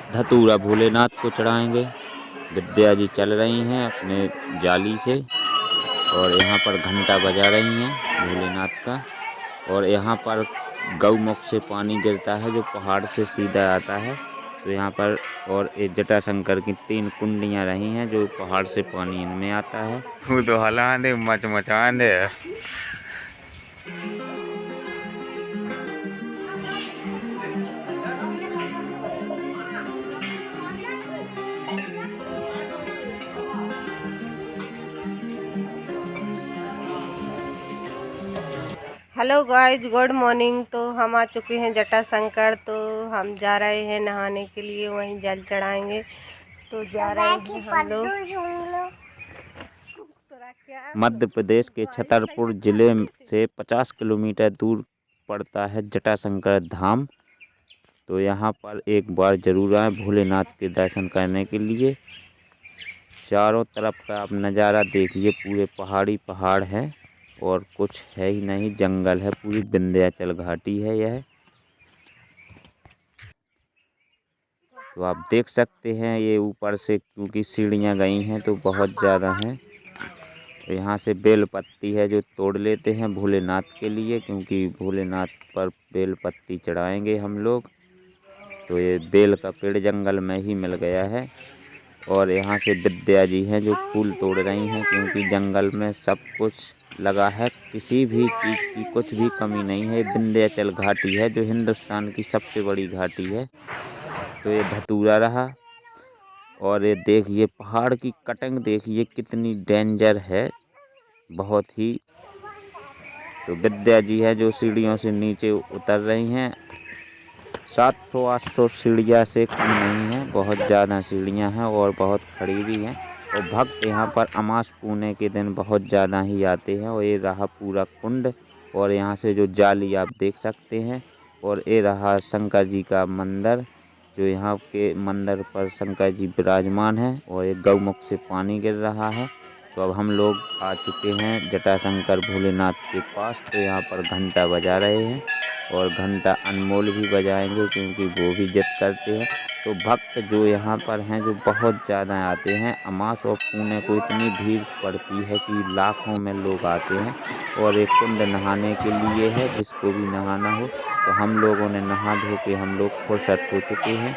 धतूरा भोलेनाथ को चढ़ाएंगे। विद्या जी चल रही हैं अपने जाली से और यहाँ पर घंटा बजा रही हैं भोलेनाथ का। और यहाँ पर गौमुख से पानी गिरता है जो पहाड़ से सीधा आता है। तो यहाँ पर और एक जटाशंकर की 3 कुंडियाँ रही हैं जो पहाड़ से पानी इनमें आता है। वो तो हला दे मचा दे। Hello guys, good morning. तो हम आ चुके हैं जटाशंकर। तो हम जा रहे हैं नहाने के लिए, वहीं जल चढ़ाएंगे। तो जा रहे हैं हम लोग। मध्य प्रदेश के छतरपुर जिले से 50 किलोमीटर दूर पड़ता है जटाशंकर धाम। तो यहाँ पर एक बार जरूर आए भोलेनाथ के दर्शन करने के लिए। चारों तरफ का आप नज़ारा देखिए, पूरे पहाड़ी पहाड़ है और कुछ है ही नहीं, जंगल है, पूरी विंध्याचल घाटी है यह। तो आप देख सकते हैं ये ऊपर से क्योंकि सीढ़ियाँ गई हैं तो बहुत ज़्यादा हैं। तो यहाँ से बेल पत्ती है जो तोड़ लेते हैं भोलेनाथ के लिए, क्योंकि भोलेनाथ पर बेल पत्ती चढ़ाएंगे हम लोग। तो ये बेल का पेड़ जंगल में ही मिल गया है। और यहाँ से विद्या जी हैं जो फूल तोड़ रही हैं, क्योंकि जंगल में सब कुछ लगा है, किसी भी चीज़ की कुछ भी कमी नहीं है। विंध्याचल घाटी है जो हिंदुस्तान की सबसे बड़ी घाटी है। तो ये धतूरा रहा। और ये देखिए पहाड़ की कटिंग देखिए कितनी डेंजर है, बहुत ही। तो विद्या जी है जो सीढ़ियों से नीचे उतर रही हैं। 700-800 सीढ़ियाँ से कम नहीं है, बहुत ज़्यादा सीढ़ियाँ हैं और बहुत खड़ी भी हैं। और भक्त यहाँ पर अमास पूर्णे के दिन बहुत ज़्यादा ही आते हैं। और ये रहा पूरा कुंड, और यहाँ से जो जाली आप देख सकते हैं। और ये रहा शंकर जी का मंदिर, जो यहाँ के मंदिर पर शंकर जी विराजमान हैं। और एक गौमुख से पानी गिर रहा है। तो अब हम लोग आ चुके हैं जटाशंकर भोलेनाथ के पास। तो यहाँ पर घंटा बजा रहे हैं और घंटा अनमोल भी बजाएंगे, क्योंकि वो भी जिद करते हैं। तो भक्त जो यहाँ पर हैं जो बहुत ज़्यादा आते हैं। अमास और पुणे को इतनी भीड़ पड़ती है कि लाखों में लोग आते हैं। और एक कुंड नहाने के लिए है, जिसको भी नहाना हो। तो हम लोगों ने नहा धो के हम लोग फुर्सत हो चुके हैं।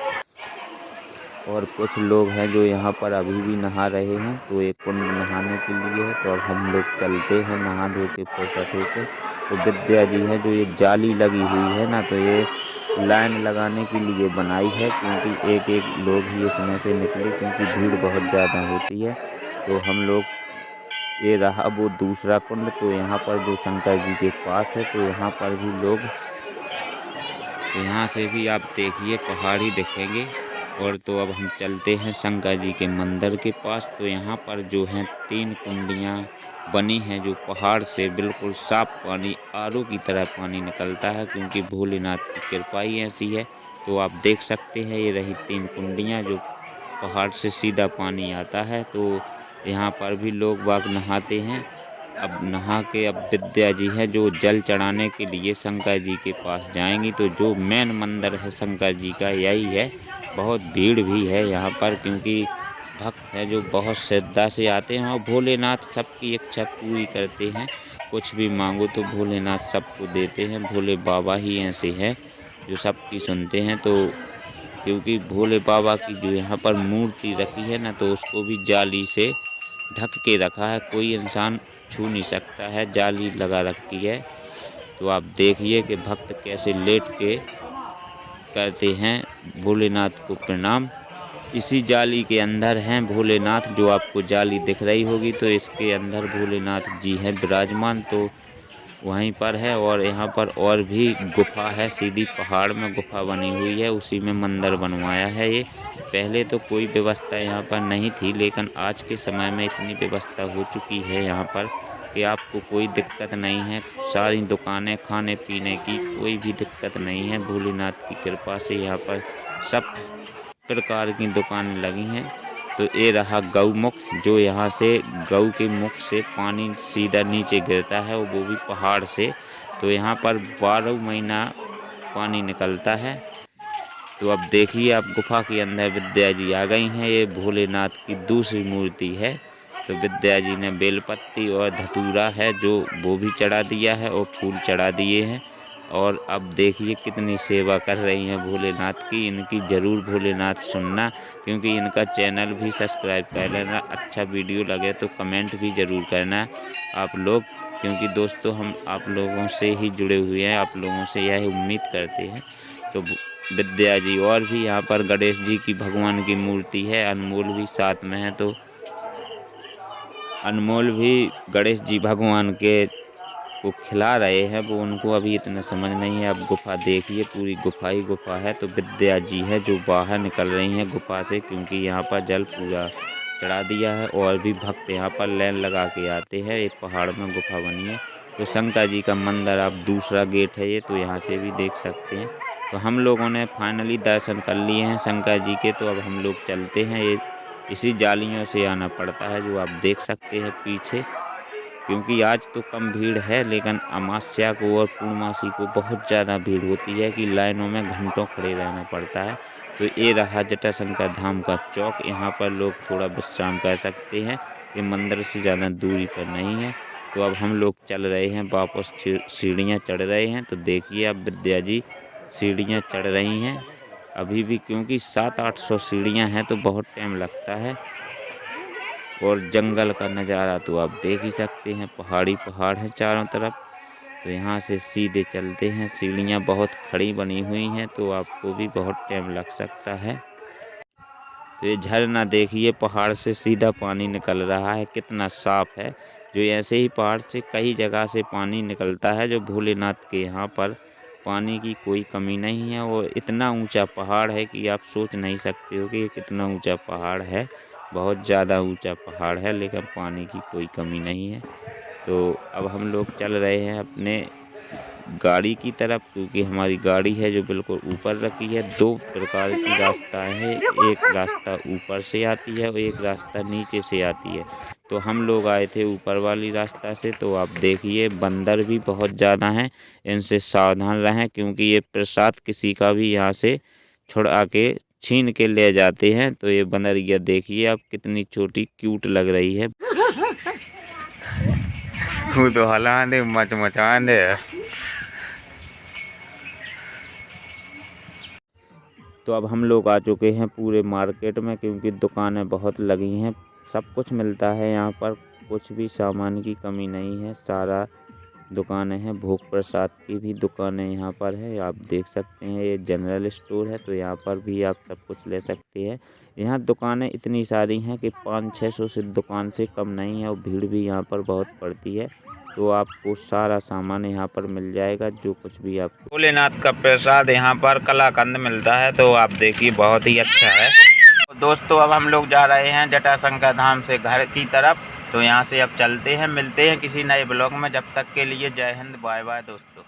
और कुछ लोग हैं जो यहाँ पर अभी भी नहा रहे हैं। तो एक कुंड नहाने के लिए है। तो अब हम लोग चलते हैं नहा धो के फुर्सत होकर। तो विद्या जी है जो ये जाली लगी हुई है ना, तो ये लाइन लगाने के लिए बनाई है, क्योंकि एक एक लोग ही इसमें से निकले, क्योंकि भीड़ बहुत ज़्यादा होती है। तो हम लोग, ये रहा वो दूसरा कुंड। तो यहाँ पर जो शंकर जी के पास है, तो यहाँ पर भी लोग, यहाँ से भी आप देखिए पहाड़ी दिखेंगे। और तो अब हम चलते हैं शंकर जी के मंदिर के पास। तो यहाँ पर जो हैं 3 कुंडियाँ बनी हैं, जो पहाड़ से बिल्कुल साफ पानी, आरओ की तरह पानी निकलता है, क्योंकि भोलेनाथ की कृपा ही ऐसी है। तो आप देख सकते हैं ये रही 3 कुंडियाँ जो पहाड़ से सीधा पानी आता है। तो यहाँ पर भी लोग बाग नहाते हैं। अब नहा के अब विद्या जी है जो जल चढ़ाने के लिए शंकर जी के पास जाएंगी। तो जो मेन मंदिर है शंकर जी का यही है। बहुत भीड़ भी है यहाँ पर, क्योंकि भक्त हैं जो बहुत श्रद्धा से आते हैं। और भोलेनाथ सबकी इच्छा पूरी करते हैं। कुछ भी मांगो तो भोलेनाथ सबको देते हैं। भोले बाबा ही ऐसे हैं जो सबकी सुनते हैं। तो क्योंकि भोले बाबा की जो यहाँ पर मूर्ति रखी है ना, तो उसको भी जाली से ढक के रखा है, कोई इंसान छू नहीं सकता है, जाली लगा रखी है। तो आप देखिए कि भक्त कैसे लेट के करते हैं भोलेनाथ को प्रणाम। इसी जाली के अंदर हैं भोलेनाथ, जो आपको जाली दिख रही होगी। तो इसके अंदर भोलेनाथ जी हैं विराजमान, तो वहीं पर है। और यहाँ पर और भी गुफा है, सीधी पहाड़ में गुफा बनी हुई है, उसी में मंदिर बनवाया है ये। पहले तो कोई व्यवस्था यहाँ पर नहीं थी, लेकिन आज के समय में इतनी व्यवस्था हो चुकी है यहाँ पर कि आपको कोई दिक्कत नहीं है। सारी दुकानें, खाने पीने की कोई भी दिक्कत नहीं है। भोलेनाथ की कृपा से यहाँ पर सब प्रकार की दुकानें लगी हैं। तो ये रहा गौमुख, जो यहाँ से गौ के मुख से पानी सीधा नीचे गिरता है, और वो भी पहाड़ से। तो यहाँ पर 12 महीना पानी निकलता है। तो अब देखिए आप गुफा के अंदर विद्या जी आ गई हैं। ये भोलेनाथ की दूसरी मूर्ति है। तो विद्या जी ने बेलपत्ती और धतूरा है जो वो भी चढ़ा दिया है और फूल चढ़ा दिए हैं। और अब देखिए कितनी सेवा कर रही हैं भोलेनाथ की। इनकी ज़रूर भोलेनाथ सुनना, क्योंकि इनका चैनल भी सब्सक्राइब कर लेना। अच्छा वीडियो लगे तो कमेंट भी ज़रूर करना आप लोग, क्योंकि दोस्तों हम आप लोगों से ही जुड़े हुए हैं, आप लोगों से यह उम्मीद करते हैं। तो विद्या जी और भी यहाँ पर गणेश जी की भगवान की मूर्ति है। अनमोल भी साथ में है। तो अनमोल भी गणेश जी भगवान के को खिला रहे हैं। वो उनको अभी इतना समझ नहीं है। अब गुफा देखिए, पूरी गुफा ही गुफा है। तो विद्या जी है जो बाहर निकल रही हैं गुफा से, क्योंकि यहाँ पर जल पूरा चढ़ा दिया है। और भी भक्त यहाँ पर लाइन लगा के आते हैं। एक पहाड़ में गुफा बनी है। तो शंकर जी का मंदिर अब दूसरा गेट है ये, तो यहाँ से भी देख सकते हैं। तो हम लोगों ने फाइनली दर्शन कर लिए हैं शंकर जी के। तो अब हम लोग चलते हैं। ये इसी जालियों से आना पड़ता है जो आप देख सकते हैं पीछे, क्योंकि आज तो कम भीड़ है, लेकिन अमावस्या को और पूर्णमासी को बहुत ज़्यादा भीड़ होती है कि लाइनों में घंटों खड़े रहना पड़ता है। तो ये रहा जटाशंकर धाम का चौक। यहाँ पर लोग थोड़ा विश्राम कर सकते हैं। ये मंदिर से ज़्यादा दूरी पर नहीं है। तो अब हम लोग चल रहे हैं वापस, सीढ़ियाँ चढ़ रहे हैं। तो देखिए अब विद्या जी सीढ़ियाँ चढ़ रही हैं अभी भी, क्योंकि 700-800 सीढ़ियाँ हैं तो बहुत टाइम लगता है। और जंगल का नज़ारा तो आप देख ही सकते हैं, पहाड़ी पहाड़ है चारों तरफ। तो यहाँ से सीधे चलते हैं। सीढ़ियाँ बहुत खड़ी बनी हुई हैं तो आपको भी बहुत टाइम लग सकता है। तो ये झरना देखिए, पहाड़ से सीधा पानी निकल रहा है, कितना साफ़ है। जो ऐसे ही पहाड़ से कई जगह से पानी निकलता है। जो भोलेनाथ के यहाँ पर पानी की कोई कमी नहीं है। और इतना ऊंचा पहाड़ है कि आप सोच नहीं सकते हो कि ये कितना ऊंचा पहाड़ है। बहुत ज़्यादा ऊंचा पहाड़ है, लेकिन पानी की कोई कमी नहीं है। तो अब हम लोग चल रहे हैं अपने गाड़ी की तरफ, क्योंकि हमारी गाड़ी है जो बिल्कुल ऊपर रखी है। 2 प्रकार की रास्ता है, एक रास्ता ऊपर से आती है और एक रास्ता नीचे से आती है। तो हम लोग आए थे ऊपर वाली रास्ता से। तो आप देखिए बंदर भी बहुत ज़्यादा हैं, इनसे सावधान रहें, क्योंकि ये प्रसाद किसी का भी यहाँ से छुड़ा के छीन के ले जाते हैं। तो ये बंदरिया देखिए आप कितनी छोटी क्यूट लग रही है। तू तो हला दे मचा दे। तो अब हम लोग आ चुके हैं पूरे मार्केट में, क्योंकि दुकानें बहुत लगी हैं। सब कुछ मिलता है यहाँ पर, कुछ भी सामान की कमी नहीं है। सारा दुकानें हैं। भोग प्रसाद की भी दुकानें यहाँ पर है, आप देख सकते हैं। ये जनरल स्टोर है, तो यहाँ पर भी आप सब कुछ ले सकते हैं। यहाँ दुकानें इतनी सारी हैं कि 500-600 से दुकान से कम नहीं है। और भीड़ भी यहाँ पर बहुत पड़ती है। तो आपको सारा सामान यहाँ पर मिल जाएगा, जो कुछ भी आपको। भोलेनाथ का प्रसाद यहाँ पर कलाकंद मिलता है, तो आप देखिए बहुत ही अच्छा है। तो दोस्तों अब हम लोग जा रहे हैं जटाशंकर धाम से घर की तरफ। तो यहाँ से अब चलते हैं, मिलते हैं किसी नए ब्लॉग में। जब तक के लिए जय हिंद, बाय बाय दोस्तों।